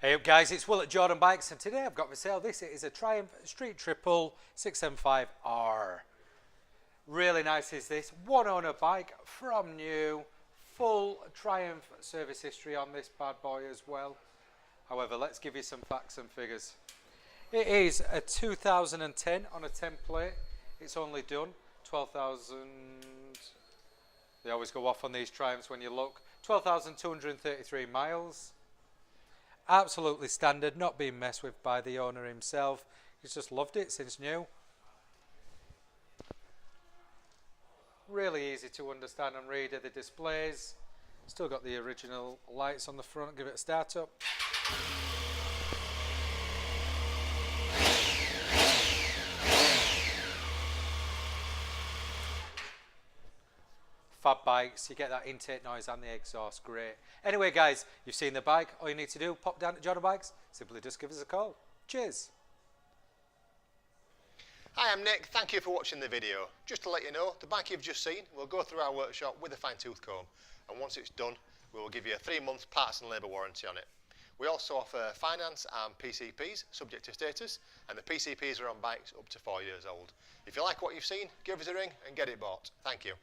Hey up guys, it's Will at Jordanbikes and today I've got for sale this. It is a Triumph Street Triple 675R. Really nice is this. One owner bike from new. Full Triumph service history on this bad boy as well. However, let's give you some facts and figures. It is a 2010 on a template. It's only done 12,000. They always go off on these Triumphs when you look. 12,233 miles. Absolutely standard, not being messed with by the owner himself. He's just loved it since new. Really easy to understand and read are the displays. Still got the original lights on the front. Give it a start up. Fab bikes, you get that intake noise and the exhaust, great. Anyway guys, you've seen the bike, all you need to do, pop down to Jordanbikes, simply just give us a call. Cheers. Hi, I'm Nick, thank you for watching the video. Just to let you know, the bike you've just seen will go through our workshop with a fine tooth comb, and once it's done, we will give you a 3-month parts and labour warranty on it. We also offer finance and PCPs, subject to status, and the PCPs are on bikes up to 4 years old. If you like what you've seen, give us a ring and get it bought. Thank you.